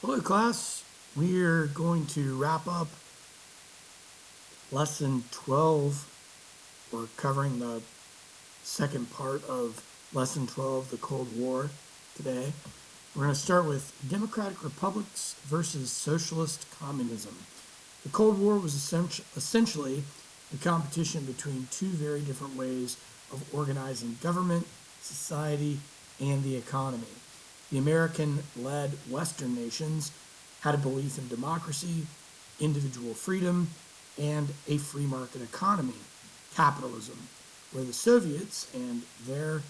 Hello, class. We're going to wrap up lesson 12. We're covering the second part of lesson 12, the Cold War, today. We're going to start with democratic republics versus socialist communism. The Cold War was essentially the competition between two very different ways of organizing government, society, and the economy. The American-led Western nations had a belief in democracy, individual freedom, and a free market economy, capitalism, where the Soviets and their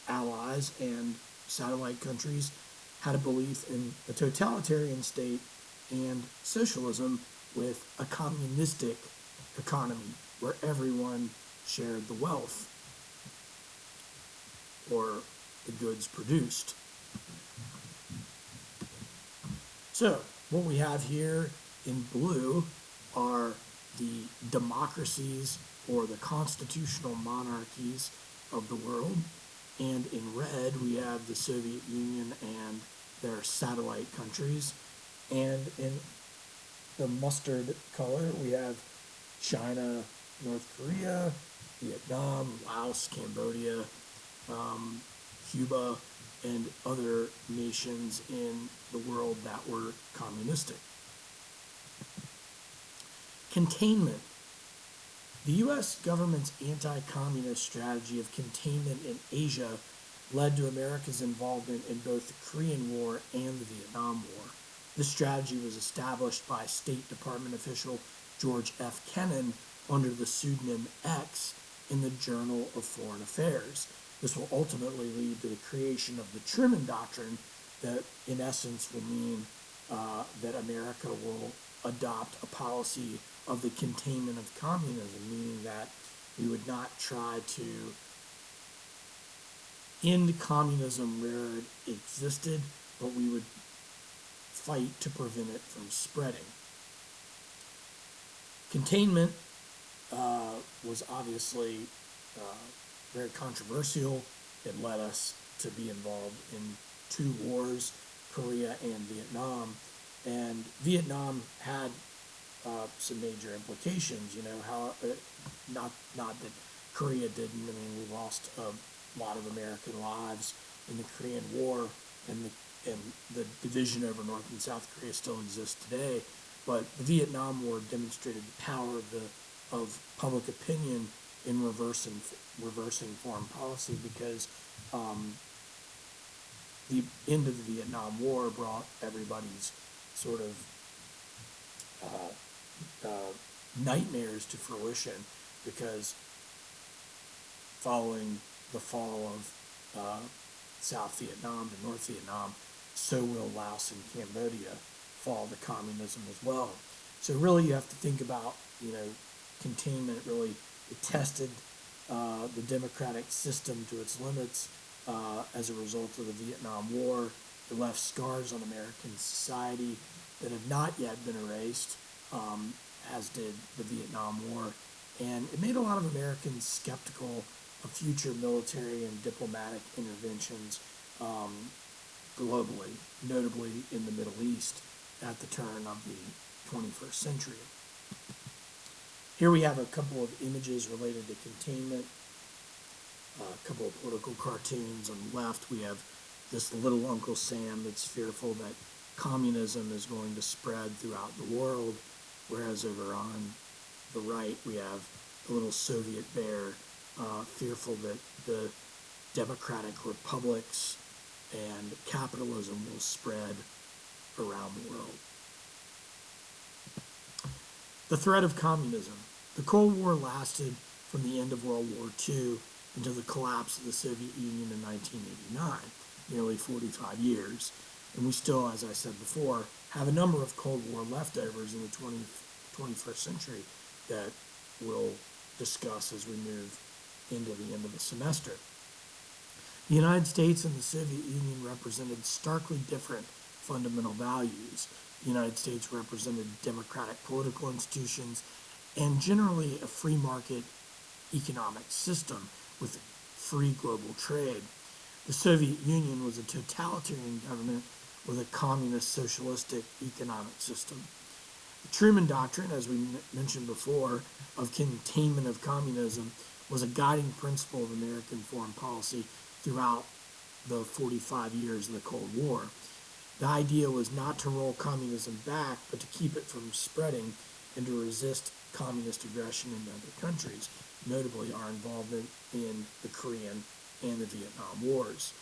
allies and satellite countries had a belief in a totalitarian state and socialism with a communistic economy where everyone shared the wealth or the goods produced. So what we have here in blue are the democracies or the constitutional monarchies of the world, and in red we have the Soviet Union and their satellite countries, and in the mustard color we have China, North Korea, Vietnam, Laos, Cambodia, Cuba, and other nations in the world that were communistic. Containment. The U.S. government's anti-communist strategy of containment in Asia led to America's involvement in both the Korean War and the Vietnam War. This strategy was established by State Department official George F. Kennan under the pseudonym X in the Journal of Foreign Affairs. This will ultimately lead to the creation of the Truman Doctrine that, in essence, will mean that America will adopt a policy of the containment of communism, meaning that we would not try to end communism where it existed, but we would fight to prevent it from spreading. Containment was obviously very controversial. It led us to be involved in two wars, Korea and Vietnam. And Vietnam had some major implications, how, not that Korea didn't. I mean, we lost a lot of American lives in the Korean War, and the division over North and South Korea still exists today. But the Vietnam War demonstrated the power of public opinion in reversing foreign policy, because the end of the Vietnam War brought everybody's sort of nightmares to fruition, because following the fall of South Vietnam to North Vietnam, so will Laos and Cambodia fall to communism as well. So really you have to think about, containment. Really, it tested the democratic system to its limits as a result of the Vietnam War. It left scars on American society that have not yet been erased, as did the Vietnam War. And it made a lot of Americans skeptical of future military and diplomatic interventions globally, notably in the Middle East at the turn of the 21st century. Here we have a couple of images related to containment, a couple of political cartoons. On the left, we have this little Uncle Sam that's fearful that communism is going to spread throughout the world, whereas over on the right, we have the little Soviet bear, fearful that the democratic republics and capitalism will spread around the world. The threat of communism. The Cold War lasted from the end of World War II until the collapse of the Soviet Union in 1989, nearly 45 years. And we still, as I said before, have a number of Cold War leftovers in the 21st century that we'll discuss as we move into the end of the semester. The United States and the Soviet Union represented starkly different fundamental values. The United States represented democratic political institutions and generally a free market economic system with free global trade. The Soviet Union was a totalitarian government with a communist socialistic economic system. The Truman Doctrine, as we mentioned before, of containment of communism was a guiding principle of American foreign policy throughout the 45 years of the Cold War. The idea was not to roll communism back, but to keep it from spreading and to resist communist aggression in other countries, notably our involvement in the Korean and the Vietnam Wars.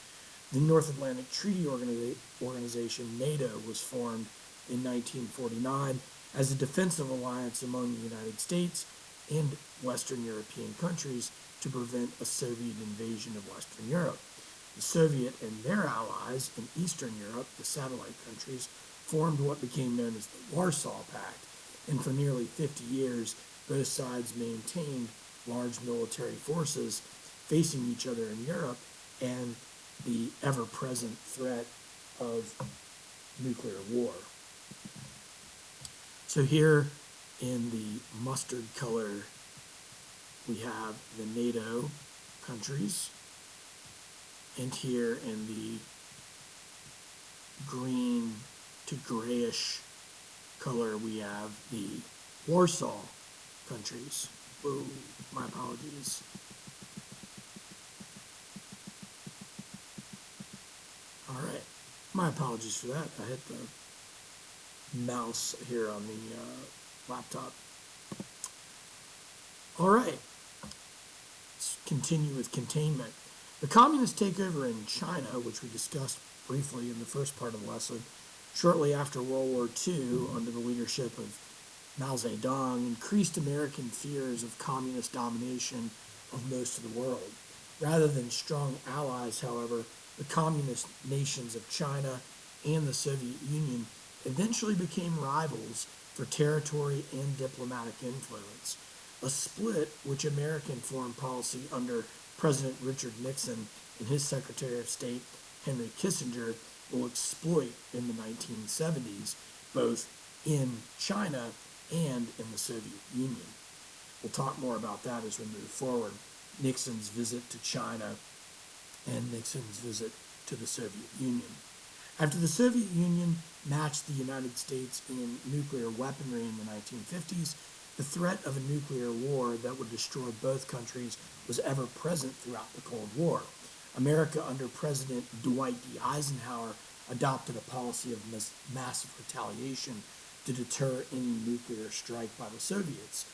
The North Atlantic Treaty Organization, NATO, was formed in 1949 as a defensive alliance among the United States and Western European countries to prevent a Soviet invasion of Western Europe. The Soviet and their allies in Eastern Europe, the satellite countries, formed what became known as the Warsaw Pact, and for nearly 50 years, both sides maintained large military forces facing each other in Europe and the ever-present threat of nuclear war. So here in the mustard color, we have the NATO countries, and here in the green to grayish color, we have the Warsaw countries. Whoa, my apologies. All right, my apologies for that. I hit the mouse here on the laptop. All right, let's continue with containment. The communist takeover in China, which we discussed briefly in the first part of the lesson, shortly after World War II, under the leadership of Mao Zedong, increased American fears of communist domination of most of the world. Rather than strong allies, however, the communist nations of China and the Soviet Union eventually became rivals for territory and diplomatic influence, a split which American foreign policy under President Richard Nixon and his Secretary of State Henry Kissinger will exploit in the 1970s, both in China and in the Soviet Union. We'll talk more about that as we move forward. Nixon's visit to China and Nixon's visit to the Soviet Union. After the Soviet Union matched the United States in nuclear weaponry in the 1950s, the threat of a nuclear war that would destroy both countries was ever present throughout the Cold War. America under President Dwight D. Eisenhower adopted a policy of massive retaliation to deter any nuclear strike by the Soviets.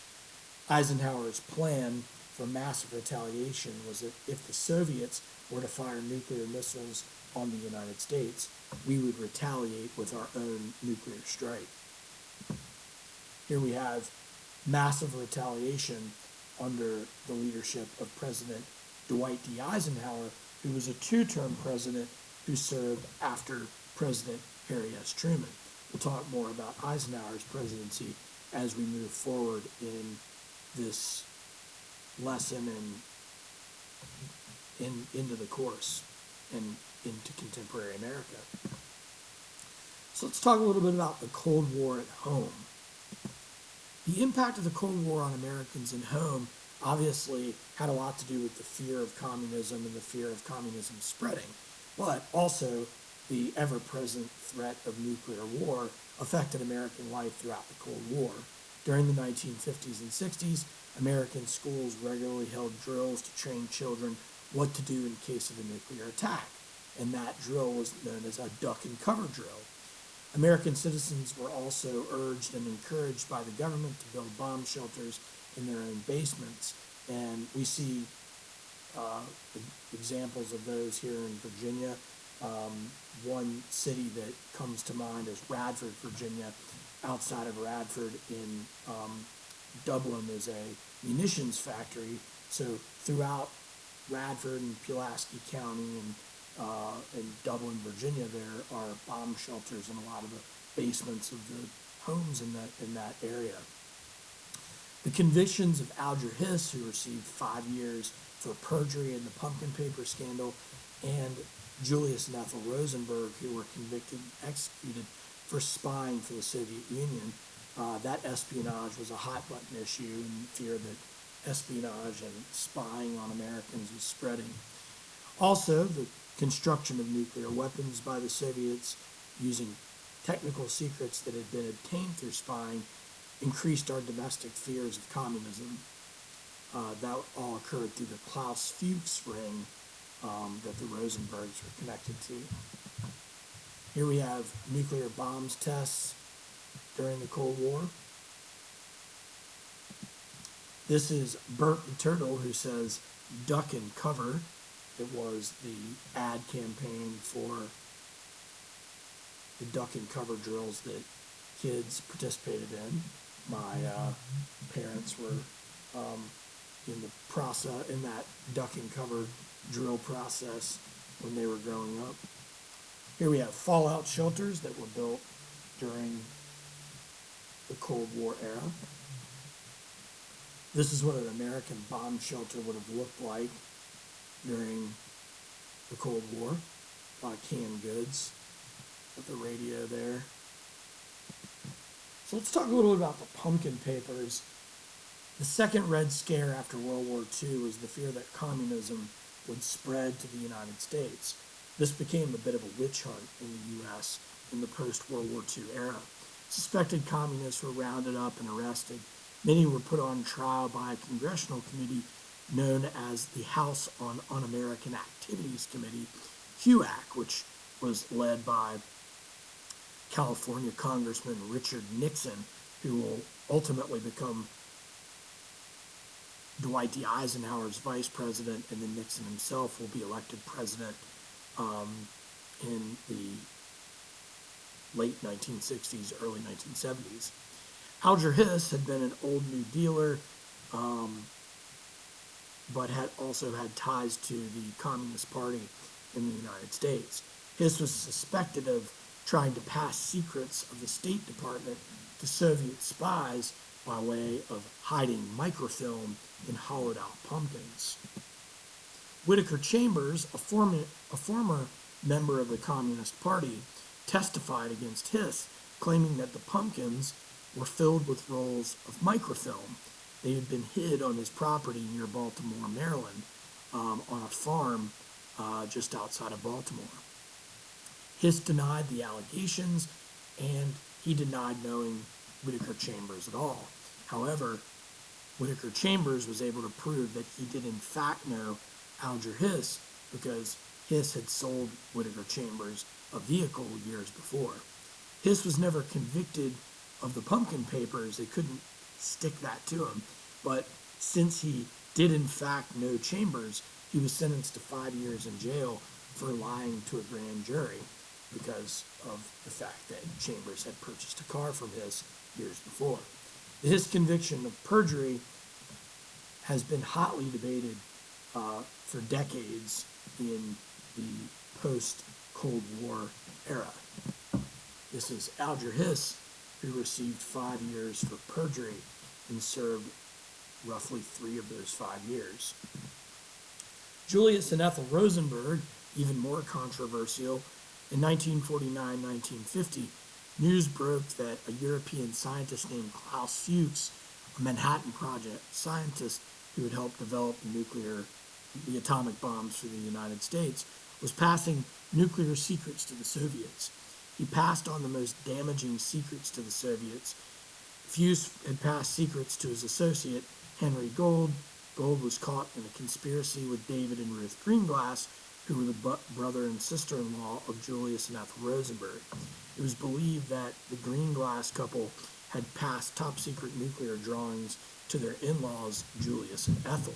Eisenhower's plan for massive retaliation was that if the Soviets were to fire nuclear missiles on the United States, we would retaliate with our own nuclear strike. Here we have massive retaliation under the leadership of President Dwight D. Eisenhower, who was a two-term president who served after President Harry S. Truman. We'll talk more about Eisenhower's presidency as we move forward in this lesson and into the course and into contemporary America. So let's talk a little bit about the Cold War at home. The impact of the Cold War on Americans at home obviously had a lot to do with the fear of communism and the fear of communism spreading, but also the ever-present threat of nuclear war affected American life throughout the Cold War. During the 1950s and 60s, American schools regularly held drills to train children what to do in case of a nuclear attack, and that drill was known as a duck and cover drill. American citizens were also urged and encouraged by the government to build bomb shelters in their own basements, and we see examples of those here in Virginia. One city that comes to mind is Radford, Virginia. Outside of Radford in Dublin is a munitions factory. So throughout Radford and Pulaski County and Dublin, Virginia, there are bomb shelters in a lot of the basements of the homes in that area. The convictions of Alger Hiss, who received 5 years for perjury in the pumpkin paper scandal, and Julius and Ethel Rosenberg, who were convicted and executed for spying for the Soviet Union. That espionage was a hot-button issue, and fear that espionage and spying on Americans was spreading. Also, the construction of nuclear weapons by the Soviets using technical secrets that had been obtained through spying increased our domestic fears of communism. That all occurred through the Klaus Fuchs ring that the Rosenbergs were connected to. Here we have nuclear bombs tests during the Cold War. This is Bert the Turtle, who says, "Duck and cover." It was the ad campaign for the duck and cover drills that kids participated in. My parents were in the process, in that duck and cover drill process when they were growing up. Here we have fallout shelters that were built during the Cold War era. This is what an American bomb shelter would have looked like during the Cold War. A lot of canned goods with the radio there. So let's talk a little bit about the pumpkin papers. The second Red Scare after World War II was the fear that communism would spread to the United States. This became a bit of a witch hunt in the U.S. in the post-World War II era. Suspected communists were rounded up and arrested. Many were put on trial by a congressional committee known as the House on Un-American Activities Committee, HUAC, which was led by California Congressman Richard Nixon, who will ultimately become Dwight D. Eisenhower's vice president, and then Nixon himself will be elected president in the late 1960s, early 1970s. Alger Hiss had been an old New Dealer, but had also had ties to the Communist Party in the United States. Hiss was suspected of trying to pass secrets of the State Department to Soviet spies by way of hiding microfilm in hollowed-out pumpkins. Whittaker Chambers, a former member of the Communist Party, testified against Hiss, claiming that the pumpkins were filled with rolls of microfilm. They had been hid on his property near Baltimore, Maryland, on a farm just outside of Baltimore. Hiss denied the allegations, and he denied knowing Whittaker Chambers at all. However, Whittaker Chambers was able to prove that he did in fact know Alger Hiss because Hiss had sold Whittaker Chambers a vehicle years before. Hiss was never convicted of the pumpkin papers. They couldn't stick that to him. But since he did in fact know Chambers, he was sentenced to 5 years in jail for lying to a grand jury because of the fact that Chambers had purchased a car from Hiss years before. His conviction of perjury has been hotly debated for decades in the post-Cold War era. This is Alger Hiss, who received 5 years for perjury and served roughly 3 of those 5 years. Julius and Ethel Rosenberg, even more controversial, in 1949-1950, news broke that a European scientist named Klaus Fuchs, a Manhattan Project scientist who had helped develop the atomic bombs for the United States, was passing nuclear secrets to the Soviets. He passed on the most damaging secrets to the Soviets. Fuchs had passed secrets to his associate, Henry Gold. Gold was caught in a conspiracy with David and Ruth Greenglass, who were the brother and sister-in-law of Julius and Ethel Rosenberg. It was believed that the Greenglass couple had passed top-secret nuclear drawings to their in-laws, Julius and Ethel.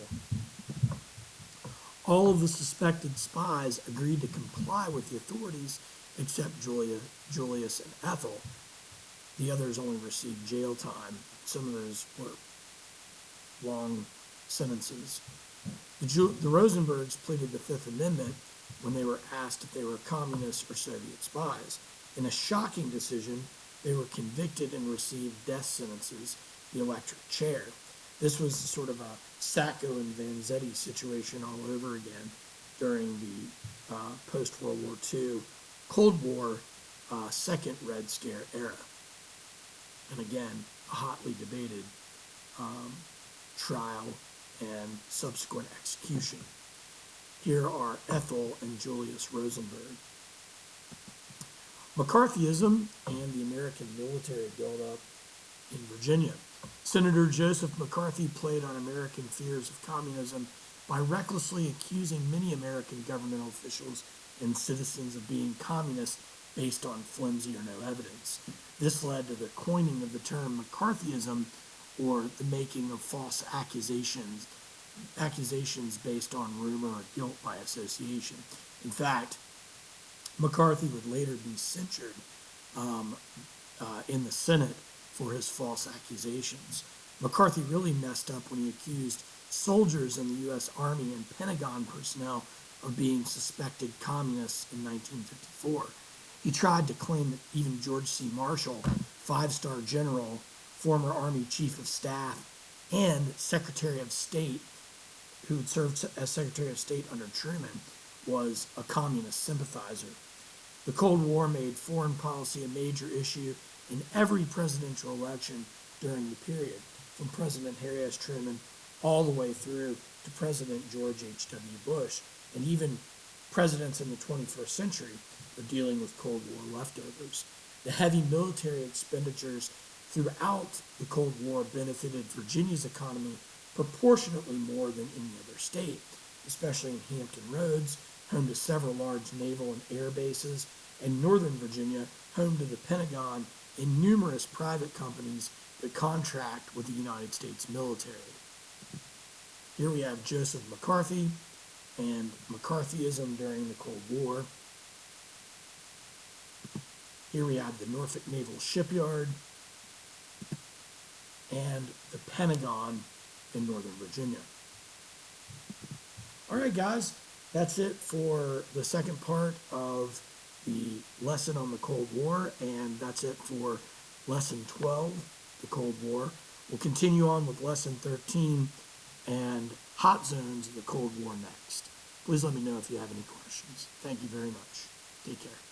All of the suspected spies agreed to comply with the authorities except Julius and Ethel. The others only received jail time. Some of those were long sentences. The Rosenbergs pleaded the Fifth Amendment when they were asked if they were communists or Soviet spies. In a shocking decision, they were convicted and received death sentences, the electric chair. This was sort of a Sacco and Vanzetti situation all over again during the post-World War II Cold War second Red Scare era. And again, a hotly debated trial and subsequent execution. Here are Ethel and Julius Rosenberg. McCarthyism and the American military buildup in Virginia. Senator Joseph McCarthy played on American fears of communism by recklessly accusing many American governmental officials and citizens of being communist based on flimsy or no evidence. This led to the coining of the term McCarthyism, or the making of false accusations based on rumor or guilt by association. In fact, McCarthy would later be censured um, in the Senate for his false accusations. McCarthy really messed up when he accused soldiers in the U.S. Army and Pentagon personnel of being suspected communists in 1954. He tried to claim that even George C. Marshall, five-star general, former Army Chief of Staff, and Secretary of State, who had served as Secretary of State under Truman, was a communist sympathizer. The Cold War made foreign policy a major issue in every presidential election during the period, from President Harry S. Truman all the way through to President George H.W. Bush, and even presidents in the 21st century are dealing with Cold War leftovers. The heavy military expenditures throughout the Cold War benefited Virginia's economy proportionately more than any other state, especially in Hampton Roads, home to several large naval and air bases, and Northern Virginia, home to the Pentagon and numerous private companies that contract with the United States military. Here we have Joseph McCarthy and McCarthyism during the Cold War. Here we have the Norfolk Naval Shipyard and the Pentagon in Northern Virginia. All right, guys, that's it for the second part of the lesson on the Cold War, and that's it for Lesson 12, the Cold War. We'll continue on with Lesson 13 and hot zones of the Cold War next. Please let me know if you have any questions. Thank you very much. Take care.